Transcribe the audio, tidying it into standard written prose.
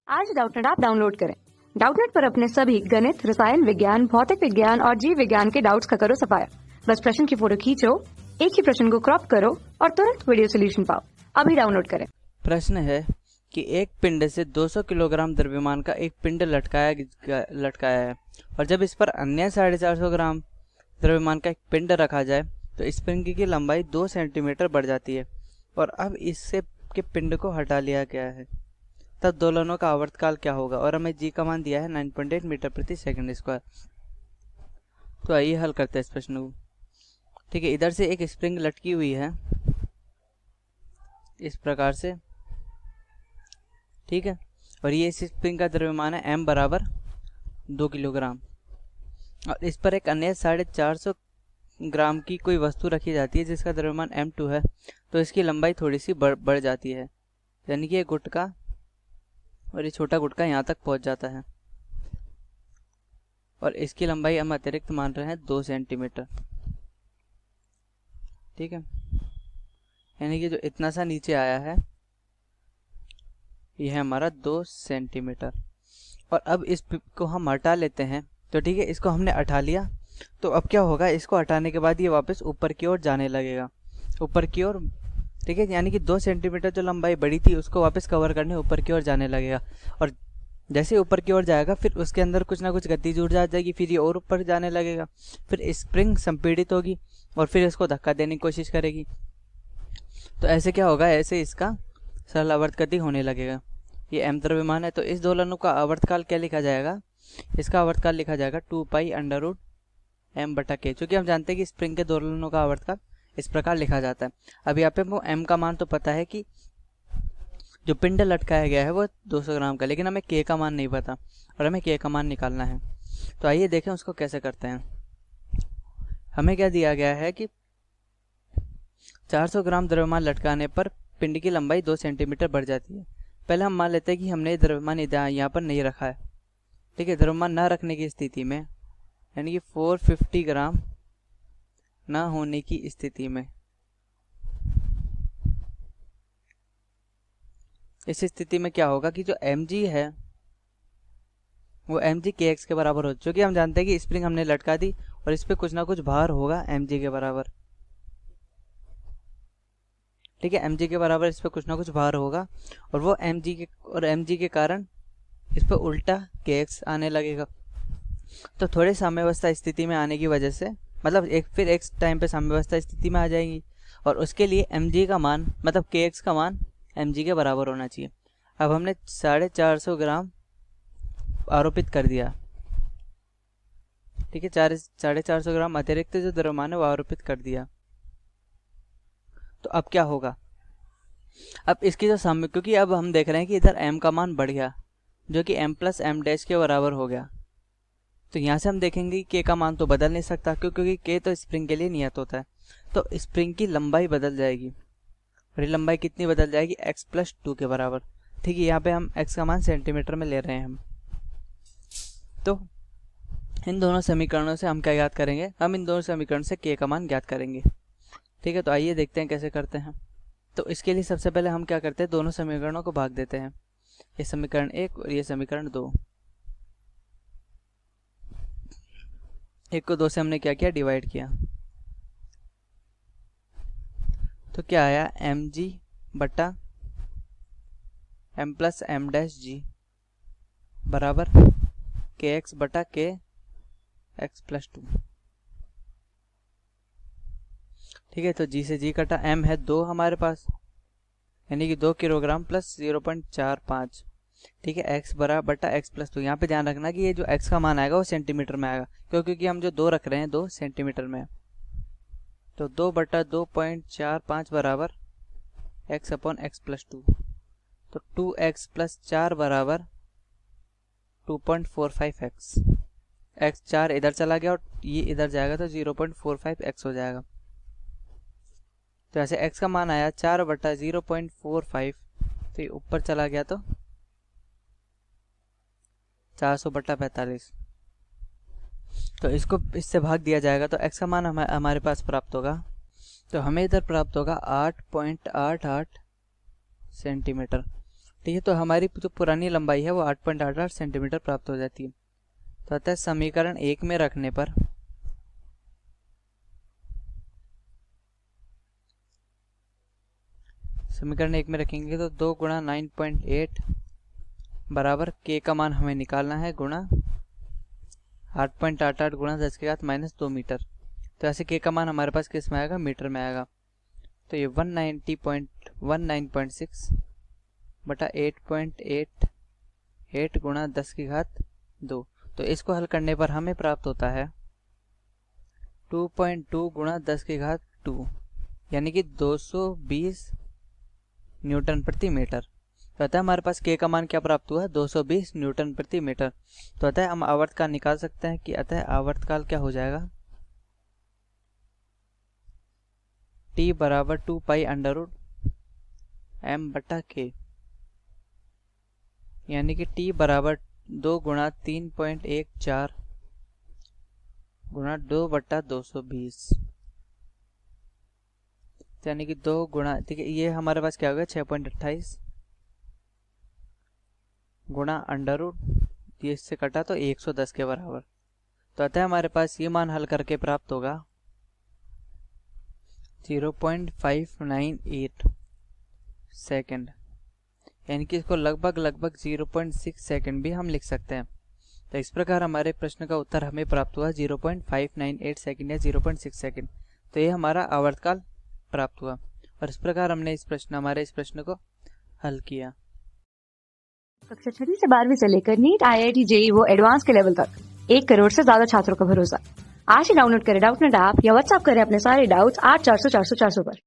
आज Doubtnut app download करें। Doubtnut पर अपने सभी गणित, रसायन विज्ञान, भौतिक विज्ञान और जीव विज्ञान के डाउट्स का करो सफाया। बस प्रश्न की फोटो खींचो, एक ही प्रश्न को क्रॉप करो और तुरंत वीडियो सोल्यूशन पाओ। अभी डाउनलोड करें। प्रश्न है कि एक पिंड से 200 किलोग्राम द्रव्यमान का एक पिंड लटकाया है और जब इस पर अन्य 450 ग्राम द्रव्यमान का एक पिंड रखा जाए तो स्प्रिंग की लंबाई 2 सेंटीमीटर बढ़ जाती है और अब इससे के पिंड को हटा लिया गया है, तब दोलनों का आवर्तकाल क्या होगा। और हमें जी का मान दिया है 9.8 मीटर प्रति सेकंड स्क्वायर। तो आइए हल करते हैं इस प्रश्न को। ठीक है, इधर से एक स्प्रिंग लटकी हुई है इस प्रकार से, ठीक है, और ये इस स्प्रिंग का द्रव्यमान है m बराबर 2 किलोग्राम और इस पर एक अन्य 450 ग्राम की कोई वस्तु रखी जाती है जिसका द्रव्यमान m2 है, तो इसकी लंबाई थोड़ी सी बढ़ जाती है, यानी कि ये गुटका और ये छोटा गुटका यहाँ तक पहुँच जाता है और इसकी लंबाई हम अतिरिक्त मान रहे हैं 2 सेंटीमीटर। ठीक है, यानी कि जो इतना सा नीचे आया है यह है हमारा 2 सेंटीमीटर। और अब इस को हम हटा लेते हैं, तो ठीक है, इसको हमने हटा लिया, तो अब क्या होगा, इसको हटाने के बाद ये वापस ऊपर की ओर जाने लगेगा, ऊपर की ओर। ठीक है, यानी कि 2 सेंटीमीटर जो लंबाई बड़ी थी उसको वापस कवर करने ऊपर की ओर जाने लगेगा और जैसे ऊपर की ओर जाएगा फिर उसके अंदर कुछ ना कुछ गति जुड़ जाएगी, फिर ये और ऊपर जाने लगेगा, फिर स्प्रिंग संपीड़ित होगी और फिर इसको धक्का देने की कोशिश करेगी। तो ऐसे क्या होगा, ऐसे इसका सरल आवर्त गति होने लगेगा। ये m द्रव्यमान है, तो इस दोलनों का आवर्तकाल क्या लिखा जाएगा, इसका आवर्तकाल लिखा जाएगा 2 पाई अंडर रूट m बटा k, क्योंकि हम जानते हैं कि स्प्रिंग के दोलनों का आवर्तकाल इस प्रकार लिखा जाता है। अब यहाँ पे हमको m का मान तो पता है कि जो पिंड लटकाया गया है वो 200 ग्राम का, लेकिन हमें k का मान नहीं पता और हमें k का मान निकालना है। तो आइए देखें उसको कैसे करते हैं। हमें क्या दिया गया है कि 400 ग्राम द्रव्यमान लटकाने पर पिंड की लंबाई 2 सेंटीमीटर बढ़ जाती है। पहले हम मान लेते हैं कि हमने द्रव्यमान यहाँ पर नहीं रखा है। ठीक है, द्रव्यमान न रखने की स्थिति में, यानी कि 450 ग्राम न होने की स्थिति में, इस स्थिति में क्या होगा कि जो mg है वो mg kx के बराबर हो, क्योंकि हम जानते हैं कि स्प्रिंग हमने लटका दी और इस पे कुछ ना कुछ भार होगा mg के बराबर। ठीक है, mg के बराबर इस पे कुछ ना कुछ भार होगा और वो mg के कारण इस पे उल्टा kx आने लगेगा। तो थोड़े साम्यावस्था स्थिति में आने की वजह से, मतलब फिर एक टाइम पे साम्यावस्था स्थिति में आ जाएगी और उसके लिए mg का मान, मतलब kx का मान mg के बराबर होना चाहिए। अब हमने 450 ग्राम आरोपित कर दिया। ठीक है, 450 ग्राम अतिरिक्त जो द्रव्यमान है वो आरोपित कर दिया। तो अब क्या होगा, अब इसकी जो साम्य, क्योंकि अब हम देख रहे हैं कि इधर m का मान बढ़ गया जो कि m प्लस m डैश के बराबर हो गया। तो यहाँ से हम देखेंगे कि k का मान तो बदल नहीं सकता, क्योंकि k तो स्प्रिंग के लिए नियत होता है। तो स्प्रिंग की लंबाई बदल जाएगी और ये लंबाई कितनी बदल जाएगी, x प्लस 2 के बराबर। ठीक है, यहाँ पे हम x का मान सेंटीमीटर में ले रहे हैं हम। तो इन दोनों समीकरणों से हम क्या ज्ञात करेंगे, हम इन दोनों समीकरण से k का मान ज्ञात करेंगे। ठीक है, तो आइए देखते हैं कैसे करते हैं। तो इसके लिए सबसे पहले हम क्या करते हैं, दोनों समीकरणों को भाग देते हैं, ये समीकरण 1 और ये समीकरण 2। 1 को 2 से हमने क्या किया, डिवाइड किया, तो क्या आया, mg बटा m plus m dash g बराबर kx बटा k x प्लस 2। ठीक है, तो g से g कटा, m है 2 हमारे पास, यानी कि 2 किलोग्राम प्लस 0.45। ठीक है, x बराबर बटा x प्लस 2। यहाँ पे ध्यान रखना कि ये जो x का मान आएगा वो सेंटीमीटर में आएगा, क्योंकि हम जो 2 रख रहे हैं 2 सेंटीमीटर में है। तो 2 बटा 2.45 बराबर x अपॉन x प्लस 2। तो 2x प्लस 4 बराबर 2.45x। x 4 इधर चला गया और ये इधर जाएगा तो 0.45x हो जाएगा। तो ऐसे x का मान आया 4 बटा 0.45, तो ये ऊपर चला गया तो 400 बटा 45। तो इसको इससे भाग दिया जाएगा तो x का मान हमारे पास प्राप्त होगा, तो हमें इधर प्राप्त होगा 8.88 सेंटीमीटर। ठीक है, तो हमारी जो पुरानी लंबाई है वो 8.88 सेंटीमीटर प्राप्त हो जाती है। तो अतः समीकरण 1 में रखने पर समीकरण 1 में रखेंगे तो 2 गुणा 9.8 बराबर k का मान हमें निकालना है गुणा 8.88 गुणा 10 की घात -2 मीटर। तो ऐसे k का मान हमारे पास किस में आएगा, मीटर में आएगा। तो ये 119.6 बटा 8.88 गुणा 10 की घात 2। तो इसको हल करने पर हमें प्राप्त होता है 2.2 गुणा 10 की घात 2 यानी कि 220 न्यूटन प्रति मीटर। तो अतः हमारे पास k का मान क्या प्राप्त हुआ, 220 न्यूटन प्रति मीटर। तो अतः हम आवर्तकाल निकाल सकते हैं कि अतः आवर्तकाल क्या हो जाएगा, t बराबर 2 पाई अंडर रूट m बटा k, यानी कि t बराबर 2 गुणा 3.14 गुणा 2 बटा 220, यानी कि 2 गुणा, ठीक है, ये हमारे पास क्या हो गया 6.28 गुणा अंडर रूट, ये इससे कटा तो 110 के बराबर। तो अतः हमारे पास ये मान हल करके प्राप्त होगा 0.598 सेकंड, यानी कि इसको लगभग 0.6 सेकंड भी हम लिख सकते हैं। तो इस प्रकार हमारे प्रश्न का उत्तर हमें प्राप्त हुआ 0.598 सेकंड या 0.6 सेकंड। तो ये हमारा आवर्तकाल प्राप्त हुआ और इस प्रकार हमने हमारे इस प्रश्न को हल किया। कक्षा 6वीं से 12वीं से लेकर नीट, IIT, JEE वो एडवांस के लेवल तक 1 करोड़ से ज्यादा छात्रों का भरोसा। आज ही डाउनलोड करें डाउटनेट ऐप या व्हाट्सएप करें अपने सारे डाउट्स 8400 400 400 पर।